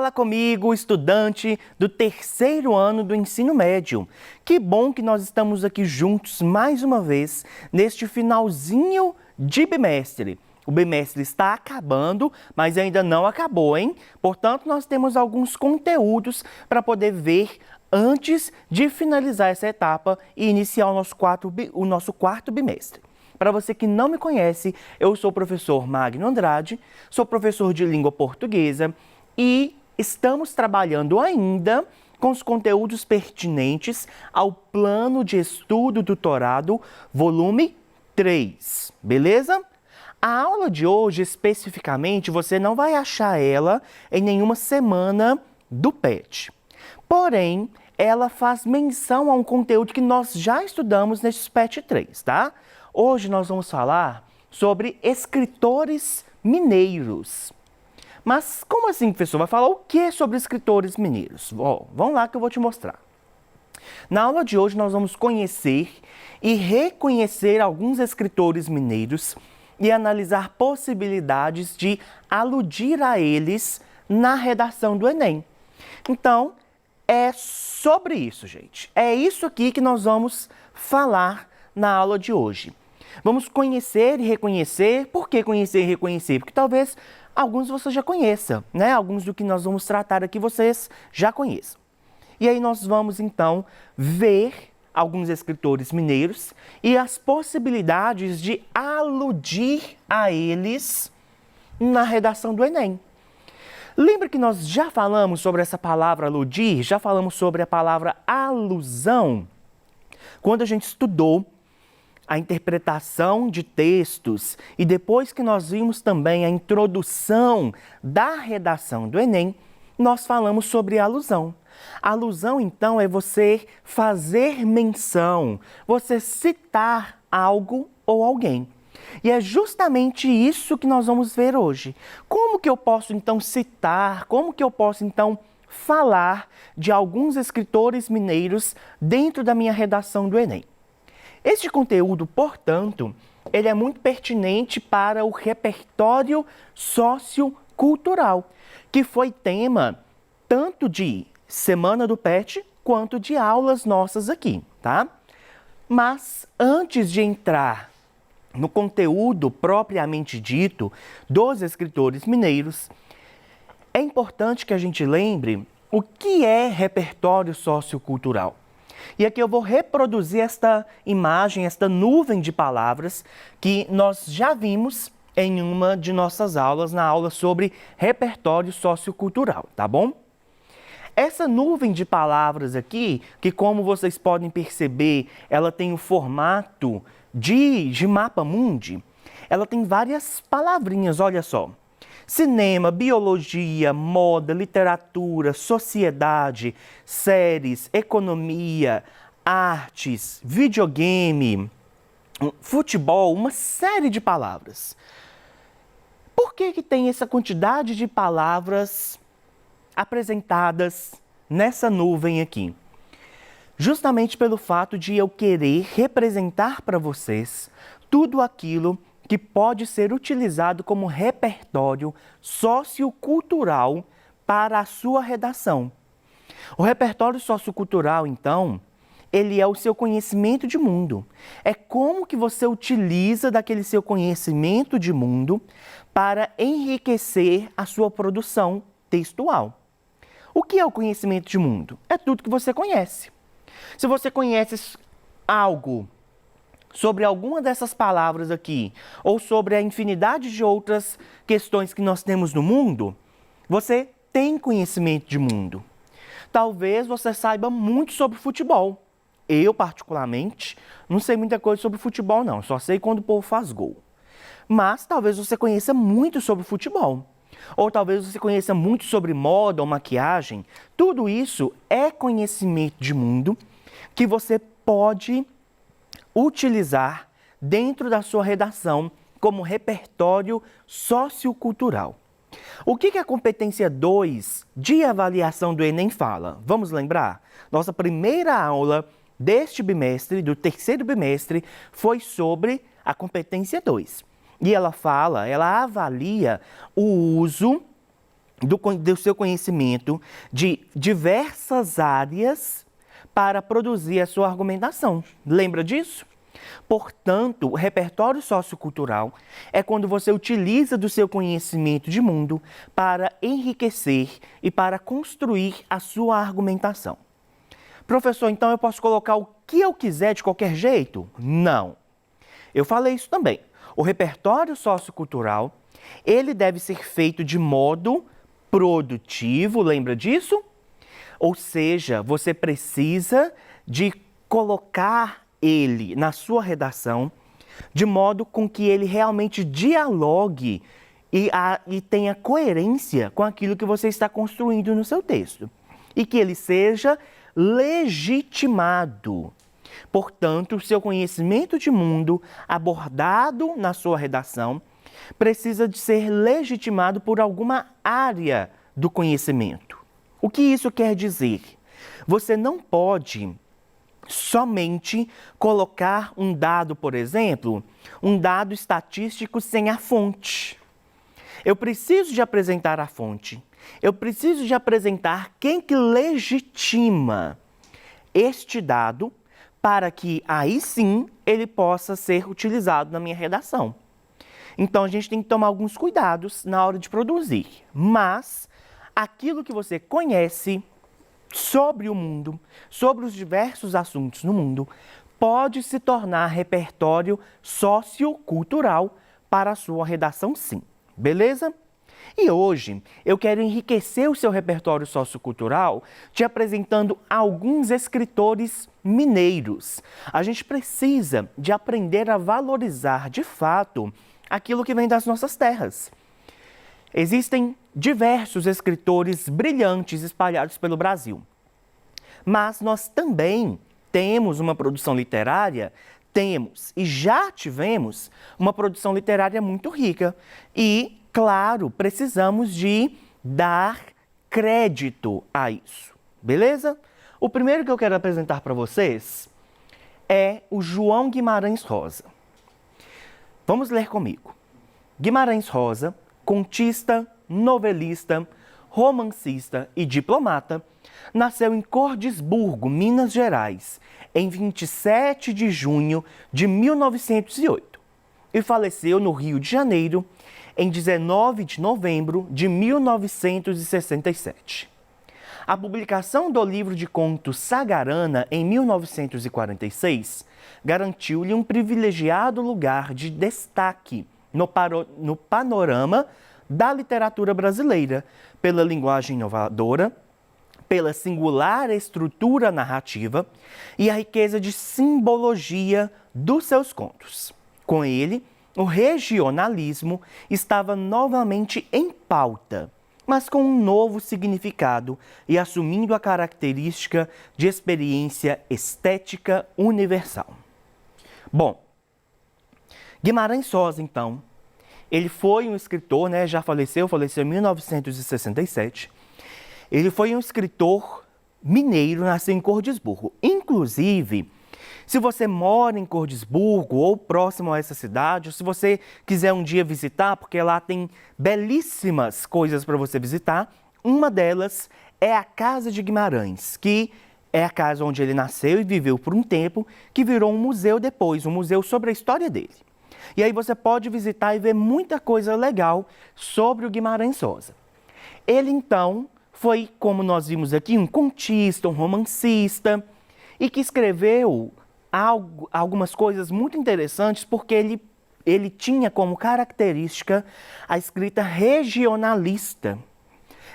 Fala comigo, estudante do terceiro ano do ensino médio. Que bom que nós estamos aqui juntos mais uma vez neste finalzinho de bimestre. O bimestre está acabando, mas ainda não acabou, hein? Portanto, nós temos alguns conteúdos para poder ver antes de finalizar essa etapa e iniciar o nosso quarto bimestre. Para você que não me conhece, eu sou o professor Magno Andrade, sou professor de língua portuguesa e estamos trabalhando ainda com os conteúdos pertinentes ao plano de estudo tutorado, volume 3, beleza? A aula de hoje, especificamente, você não vai achar ela em nenhuma semana do PET. Porém, ela faz menção a um conteúdo que nós já estudamos neste PET 3, tá? Hoje nós vamos falar sobre escritores mineiros. Mas como assim, professor? Vai falar o que sobre escritores mineiros? Vamos lá que eu vou te mostrar. Na aula de hoje nós vamos conhecer e reconhecer alguns escritores mineiros e analisar possibilidades de aludir a eles na redação do Enem. Então, é sobre isso, gente. É isso aqui que nós vamos falar na aula de hoje. Vamos conhecer e reconhecer. Por que conhecer e reconhecer? Porque talvez alguns você já conheça, né? Alguns do que nós vamos tratar aqui vocês já conheçam. E aí nós vamos, então, ver alguns escritores mineiros e as possibilidades de aludir a eles na redação do Enem. Lembra que nós já falamos sobre essa palavra aludir? Já falamos sobre a palavra alusão? Quando a gente estudou a interpretação de textos e depois que nós vimos também a introdução da redação do Enem, nós falamos sobre alusão. Alusão, então, é você fazer menção, você citar algo ou alguém. E é justamente isso que nós vamos ver hoje. Como que eu posso, então, citar, como que eu posso, então, falar de alguns escritores mineiros dentro da minha redação do Enem? Este conteúdo, portanto, ele é muito pertinente para o repertório sociocultural, que foi tema tanto de Semana do PET quanto de aulas nossas aqui, tá? Mas antes de entrar no conteúdo propriamente dito dos escritores mineiros, é importante que a gente lembre o que é repertório sociocultural. E aqui eu vou reproduzir esta imagem, esta nuvem de palavras que nós já vimos em uma de nossas aulas, na aula sobre repertório sociocultural, tá bom? Essa nuvem de palavras aqui, que como vocês podem perceber, ela tem o formato de mapa mundi, ela tem várias palavrinhas, olha só. Cinema, biologia, moda, literatura, sociedade, séries, economia, artes, videogame, futebol, uma série de palavras. Por que tem essa quantidade de palavras apresentadas nessa nuvem aqui? Justamente pelo fato de eu querer representar para vocês tudo aquilo que pode ser utilizado como repertório sociocultural para a sua redação. O repertório sociocultural, então, ele é o seu conhecimento de mundo. É como que você utiliza daquele seu conhecimento de mundo para enriquecer a sua produção textual. O que é o conhecimento de mundo? É tudo que você conhece. Se você conhece algo sobre alguma dessas palavras aqui, ou sobre a infinidade de outras questões que nós temos no mundo, você tem conhecimento de mundo. Talvez você saiba muito sobre futebol. Eu, particularmente, não sei muita coisa sobre futebol, não. Só sei quando o povo faz gol. Mas talvez você conheça muito sobre futebol. Ou talvez você conheça muito sobre moda ou maquiagem. Tudo isso é conhecimento de mundo que você pode utilizar dentro da sua redação como repertório sociocultural. O que a competência 2 de avaliação do Enem fala? Vamos lembrar? Nossa primeira aula deste bimestre, do terceiro bimestre, foi sobre a competência 2. E ela avalia o uso do seu conhecimento de diversas áreas para produzir a sua argumentação. Lembra disso? Portanto, o repertório sociocultural é quando você utiliza do seu conhecimento de mundo para enriquecer e para construir a sua argumentação. Professor, então eu posso colocar o que eu quiser de qualquer jeito? Não. Eu falei isso também. O repertório sociocultural, ele deve ser feito de modo produtivo, lembra disso? Ou seja, você precisa de colocar ele na sua redação de modo com que ele realmente dialogue e tenha coerência com aquilo que você está construindo no seu texto. E que ele seja legitimado. Portanto, o seu conhecimento de mundo abordado na sua redação precisa de ser legitimado por alguma área do conhecimento. O que isso quer dizer? Você não pode somente colocar um dado, por exemplo, um dado estatístico sem a fonte. Eu preciso de apresentar a fonte. Eu preciso de apresentar quem que legitima este dado para que aí sim ele possa ser utilizado na minha redação. Então a gente tem que tomar alguns cuidados na hora de produzir, mas aquilo que você conhece sobre o mundo, sobre os diversos assuntos no mundo, pode se tornar repertório sociocultural para a sua redação, sim. Beleza? E hoje eu quero enriquecer o seu repertório sociocultural te apresentando alguns escritores mineiros. A gente precisa de aprender a valorizar de fato aquilo que vem das nossas terras. Existem diversos escritores brilhantes espalhados pelo Brasil. Mas nós também temos uma produção literária, temos e já tivemos uma produção literária muito rica. E, claro, precisamos de dar crédito a isso, beleza? O primeiro que eu quero apresentar para vocês é o João Guimarães Rosa. Vamos ler comigo. Guimarães Rosa, contista, novelista, romancista e diplomata, nasceu em Cordisburgo, Minas Gerais, em 27 de junho de 1908 e faleceu no Rio de Janeiro em 19 de novembro de 1967. A publicação do livro de contos Sagarana em 1946 garantiu-lhe um privilegiado lugar de destaque no panorama da literatura brasileira, pela linguagem inovadora, pela singular estrutura narrativa e a riqueza de simbologia dos seus contos. Com ele, o regionalismo estava novamente em pauta, mas com um novo significado e assumindo a característica de experiência estética universal. Bom, Guimarães Rosa, então, ele foi um escritor, já faleceu em 1967. Ele foi um escritor mineiro, nasceu em Cordisburgo. Inclusive, se você mora em Cordisburgo ou próximo a essa cidade, ou se você quiser um dia visitar, porque lá tem belíssimas coisas para você visitar, uma delas é a Casa de Guimarães, que é a casa onde ele nasceu e viveu por um tempo, que virou um museu depois, um museu sobre a história dele. E aí você pode visitar e ver muita coisa legal sobre o Guimarães Rosa. Ele, então, foi, como nós vimos aqui, um contista, um romancista, e que escreveu algumas coisas muito interessantes, porque ele tinha como característica a escrita regionalista.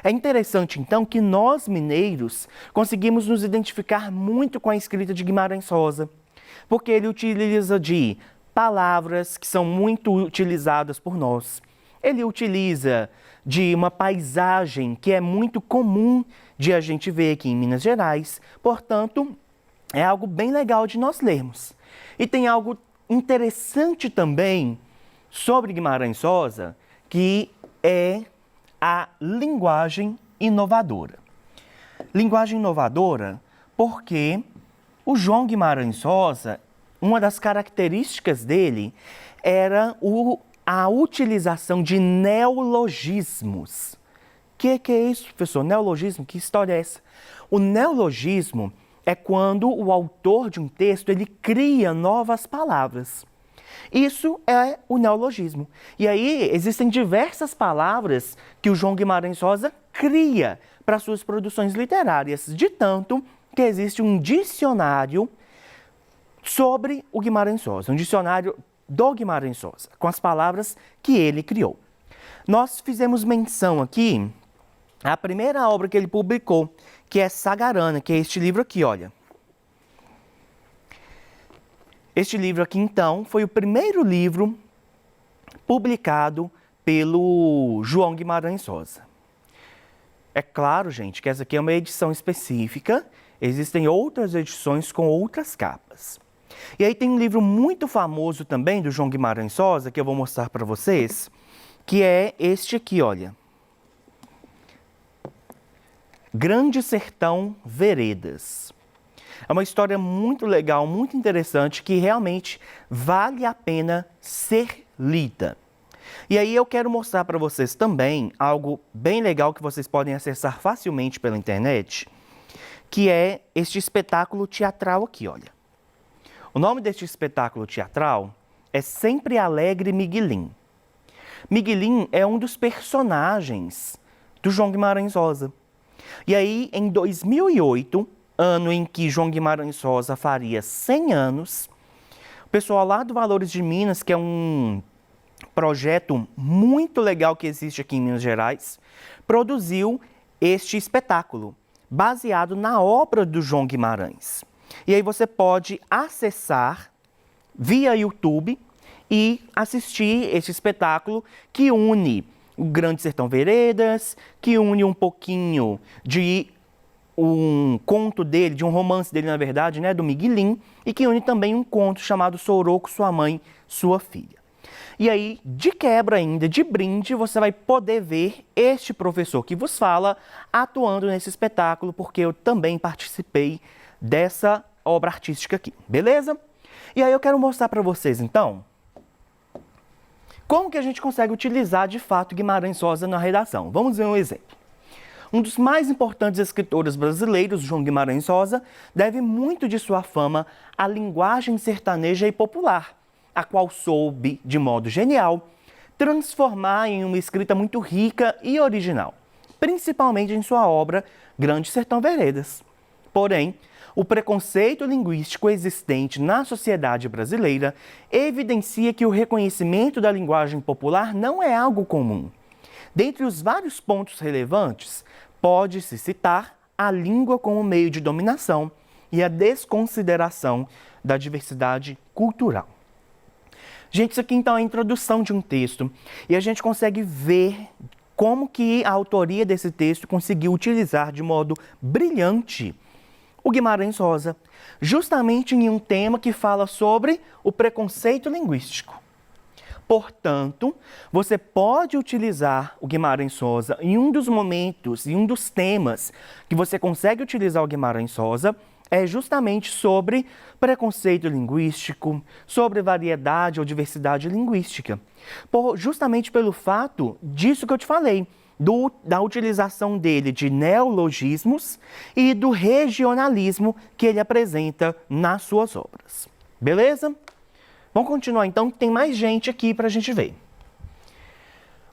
É interessante, então, que nós, mineiros, conseguimos nos identificar muito com a escrita de Guimarães Rosa, porque ele utiliza de palavras que são muito utilizadas por nós. Ele utiliza de uma paisagem que é muito comum de a gente ver aqui em Minas Gerais. Portanto, é algo bem legal de nós lermos. E tem algo interessante também sobre Guimarães Rosa, que é a linguagem inovadora. Linguagem inovadora porque o João Guimarães Rosa, uma das características dele era a utilização de neologismos, que é isso, professor? Neologismo? Que história é essa? O neologismo é quando o autor de um texto ele cria novas palavras. Isso é o neologismo. E aí existem diversas palavras que o João Guimarães Rosa cria para suas produções literárias, de tanto que existe um dicionário sobre o Guimarães Rosa, um dicionário do Guimarães Rosa, com as palavras que ele criou. Nós fizemos menção aqui à primeira obra que ele publicou, que é Sagarana, que é este livro aqui, olha. Este livro aqui, então, foi o primeiro livro publicado pelo João Guimarães Rosa. É claro, gente, que essa aqui é uma edição específica, existem outras edições com outras capas. E aí tem um livro muito famoso também do João Guimarães Rosa, que eu vou mostrar para vocês, que é este aqui, olha. Grande Sertão Veredas. É uma história muito legal, muito interessante, que realmente vale a pena ser lida. E aí eu quero mostrar para vocês também algo bem legal que vocês podem acessar facilmente pela internet, que é este espetáculo teatral aqui, olha. O nome deste espetáculo teatral é Sempre Alegre Miguelim. Miguelim é um dos personagens do João Guimarães Rosa. E aí, em 2008, ano em que João Guimarães Rosa faria 100 anos, o pessoal lá do Valores de Minas, que é um projeto muito legal que existe aqui em Minas Gerais, produziu este espetáculo, baseado na obra do João Guimarães. E aí você pode acessar via YouTube e assistir esse espetáculo que une o Grande Sertão Veredas, que une um pouquinho de um conto dele, de um romance dele, na verdade, né, do Miguelim, e que une também um conto chamado Soroco, Sua Mãe, Sua Filha. E aí, de quebra ainda, de brinde, você vai poder ver este professor que vos fala atuando nesse espetáculo, porque eu também participei dessa obra artística aqui, beleza? E aí eu quero mostrar para vocês, então, como que a gente consegue utilizar, de fato, Guimarães Rosa na redação. Vamos ver um exemplo. Um dos mais importantes escritores brasileiros, João Guimarães Rosa, deve muito de sua fama à linguagem sertaneja e popular, a qual soube, de modo genial, transformar em uma escrita muito rica e original, principalmente em sua obra Grande Sertão Veredas. Porém, o preconceito linguístico existente na sociedade brasileira evidencia que o reconhecimento da linguagem popular não é algo comum. Dentre os vários pontos relevantes, pode-se citar a língua como meio de dominação e a desconsideração da diversidade cultural. Gente, isso aqui então é a introdução de um texto e a gente consegue ver como que a autoria desse texto conseguiu utilizar de modo brilhante o Guimarães Rosa, justamente em um tema que fala sobre o preconceito linguístico. Portanto, você pode utilizar o Guimarães Rosa em um dos momentos, em um dos temas que você consegue utilizar o Guimarães Rosa, é justamente sobre preconceito linguístico, sobre variedade ou diversidade linguística. Justamente pelo fato disso que eu te falei, da utilização dele de neologismos e do regionalismo que ele apresenta nas suas obras. Beleza? Vamos continuar então, que tem mais gente aqui para a gente ver.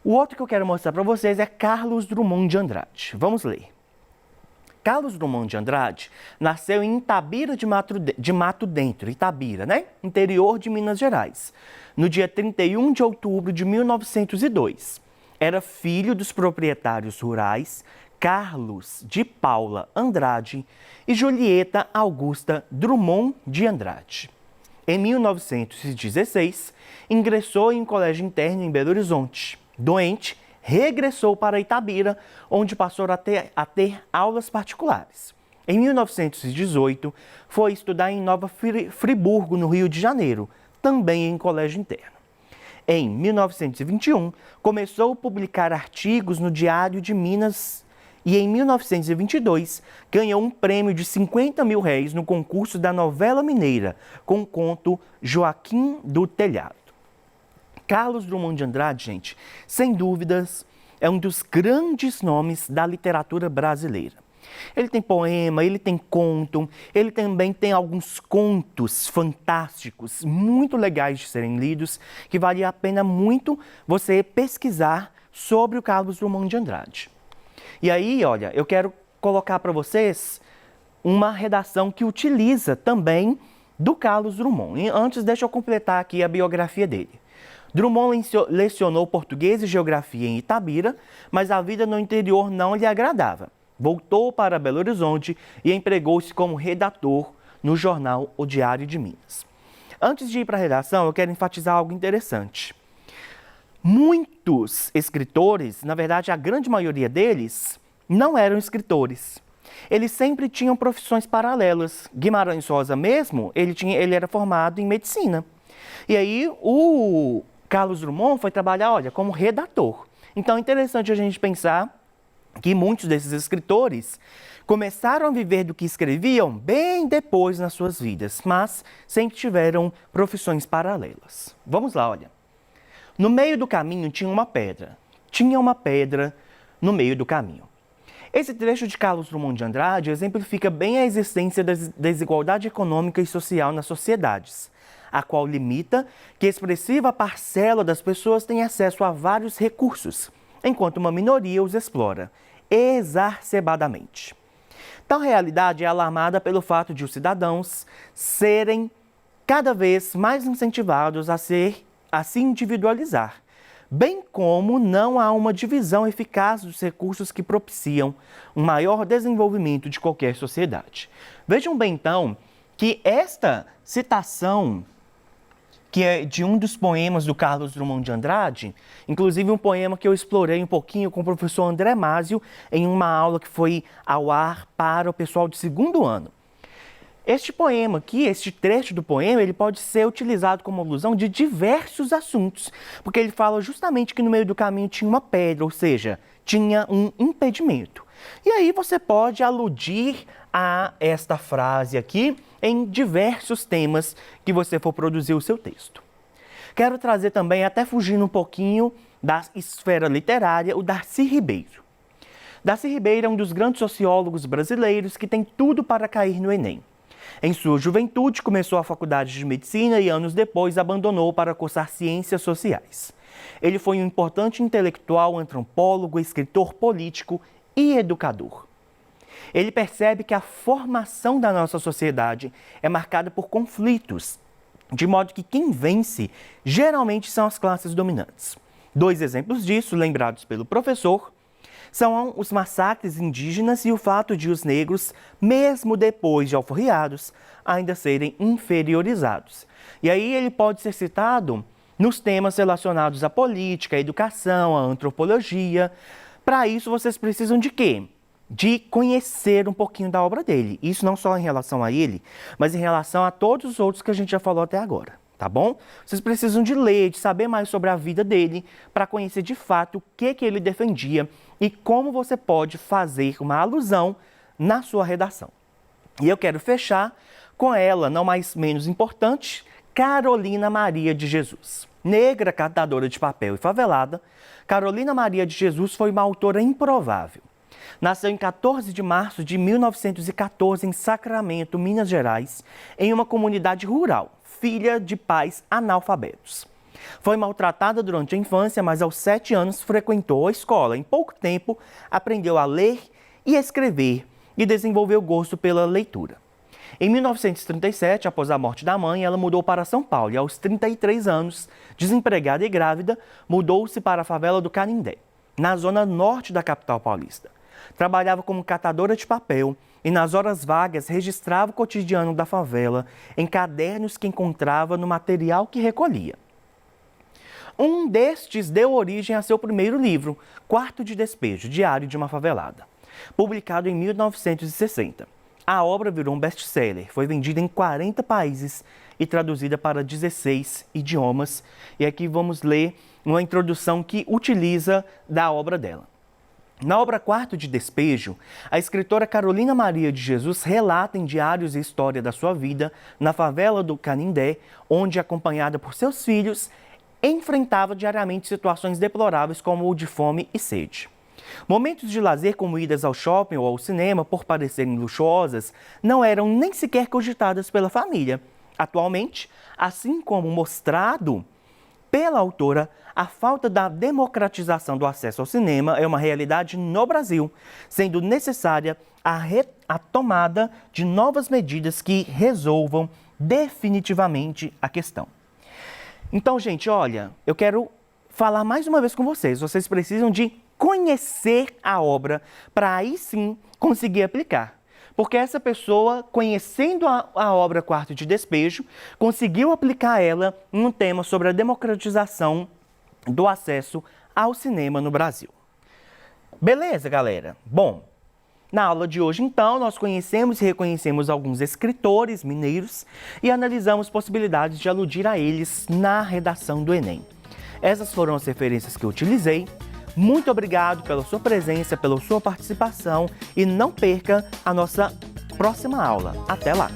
O outro que eu quero mostrar para vocês é Carlos Drummond de Andrade. Vamos ler. Carlos Drummond de Andrade nasceu em Itabira de Mato Dentro, Itabira, né? Interior de Minas Gerais, no dia 31 de outubro de 1902. Era filho dos proprietários rurais Carlos de Paula Andrade e Julieta Augusta Drummond de Andrade. Em 1916, ingressou em um colégio interno em Belo Horizonte. Doente, regressou para Itabira, onde passou a ter aulas particulares. Em 1918, foi estudar em Nova Friburgo, no Rio de Janeiro, também em colégio interno. Em 1921, começou a publicar artigos no Diário de Minas e em 1922 ganhou um prêmio de R$50 mil no concurso da novela mineira com o conto Joaquim do Telhado. Carlos Drummond de Andrade, gente, sem dúvidas, é um dos grandes nomes da literatura brasileira. Ele tem poema, ele tem conto, ele também tem alguns contos fantásticos, muito legais de serem lidos, que vale a pena muito você pesquisar sobre o Carlos Drummond de Andrade. E aí, olha, eu quero colocar para vocês uma redação que utiliza também do Carlos Drummond. E antes, deixa eu completar aqui a biografia dele. Drummond lecionou português e geografia em Itabira, mas a vida no interior não lhe agradava. Voltou para Belo Horizonte e empregou-se como redator no jornal O Diário de Minas. Antes de ir para a redação, eu quero enfatizar algo interessante. Muitos escritores, na verdade a grande maioria deles, não eram escritores. Eles sempre tinham profissões paralelas. Guimarães Rosa mesmo, ele era formado em medicina. E aí o Carlos Drummond foi trabalhar, olha, como redator. Então é interessante a gente pensar que muitos desses escritores começaram a viver do que escreviam bem depois nas suas vidas, mas sempre tiveram profissões paralelas. Vamos lá, olha. No meio do caminho tinha uma pedra. Tinha uma pedra no meio do caminho. Esse trecho de Carlos Drummond de Andrade exemplifica bem a existência da desigualdade econômica e social nas sociedades, a qual limita que expressiva parcela das pessoas tem acesso a vários recursos, enquanto uma minoria os explora, exacerbadamente. Tal realidade é alarmada pelo fato de os cidadãos serem cada vez mais incentivados a se individualizar, bem como não há uma divisão eficaz dos recursos que propiciam um maior desenvolvimento de qualquer sociedade. Vejam bem, então, que esta citação, que é de um dos poemas do Carlos Drummond de Andrade, inclusive um poema que eu explorei um pouquinho com o professor André Másio em uma aula que foi ao ar para o pessoal de segundo ano. Este poema aqui, este trecho do poema, ele pode ser utilizado como alusão de diversos assuntos, porque ele fala justamente que no meio do caminho tinha uma pedra, ou seja, tinha um impedimento. E aí você pode aludir a esta frase aqui em diversos temas que você for produzir o seu texto. Quero trazer também, até fugindo um pouquinho da esfera literária, o Darcy Ribeiro. Darcy Ribeiro é um dos grandes sociólogos brasileiros que tem tudo para cair no Enem. Em sua juventude, começou a faculdade de medicina e anos depois abandonou para cursar ciências sociais. Ele foi um importante intelectual, antropólogo, escritor político e educador. Ele percebe que a formação da nossa sociedade é marcada por conflitos, de modo que quem vence geralmente são as classes dominantes. Dois exemplos disso, lembrados pelo professor, são os massacres indígenas e o fato de os negros, mesmo depois de alforriados, ainda serem inferiorizados. E aí ele pode ser citado nos temas relacionados à política, à educação, à antropologia. Para isso, vocês precisam de quê? De conhecer um pouquinho da obra dele. Isso não só em relação a ele, mas em relação a todos os outros que a gente já falou até agora. Tá bom? Vocês precisam de ler, de saber mais sobre a vida dele, para conhecer de fato o que ele defendia e como você pode fazer uma alusão na sua redação. E eu quero fechar com ela, não mais menos importante, Carolina Maria de Jesus. Negra, catadora de papel e favelada, Carolina Maria de Jesus foi uma autora improvável. Nasceu em 14 de março de 1914 em Sacramento, Minas Gerais, em uma comunidade rural, filha de pais analfabetos. Foi maltratada durante a infância, mas aos 7 anos frequentou a escola. Em pouco tempo, aprendeu a ler e a escrever e desenvolveu gosto pela leitura. Em 1937, após a morte da mãe, ela mudou para São Paulo e aos 33 anos, desempregada e grávida, mudou-se para a favela do Canindé, na zona norte da capital paulista. Trabalhava como catadora de papel e nas horas vagas registrava o cotidiano da favela em cadernos que encontrava no material que recolhia. Um destes deu origem a seu primeiro livro, Quarto de Despejo, Diário de uma Favelada, publicado em 1960. A obra virou um best-seller, foi vendida em 40 países e traduzida para 16 idiomas. E aqui vamos ler uma introdução que utiliza da obra dela. Na obra Quarto de Despejo, a escritora Carolina Maria de Jesus relata em diários a história da sua vida na favela do Canindé, onde, acompanhada por seus filhos, enfrentava diariamente situações deploráveis como o de fome e sede. Momentos de lazer como idas ao shopping ou ao cinema, por parecerem luxuosas, não eram nem sequer cogitadas pela família. Atualmente, assim como mostrado pela autora, a falta da democratização do acesso ao cinema é uma realidade no Brasil, sendo necessária a tomada de novas medidas que resolvam definitivamente a questão. Então, gente, olha, eu quero falar mais uma vez com vocês. Vocês precisam de conhecer a obra para aí sim conseguir aplicar. Porque essa pessoa, conhecendo a obra Quarto de Despejo, conseguiu aplicar ela em um tema sobre a democratização do acesso ao cinema no Brasil. Beleza, galera? Bom, na aula de hoje, então, nós conhecemos e reconhecemos alguns escritores mineiros e analisamos possibilidades de aludir a eles na redação do Enem. Essas foram as referências que eu utilizei. Muito obrigado pela sua presença, pela sua participação e não perca a nossa próxima aula. Até lá!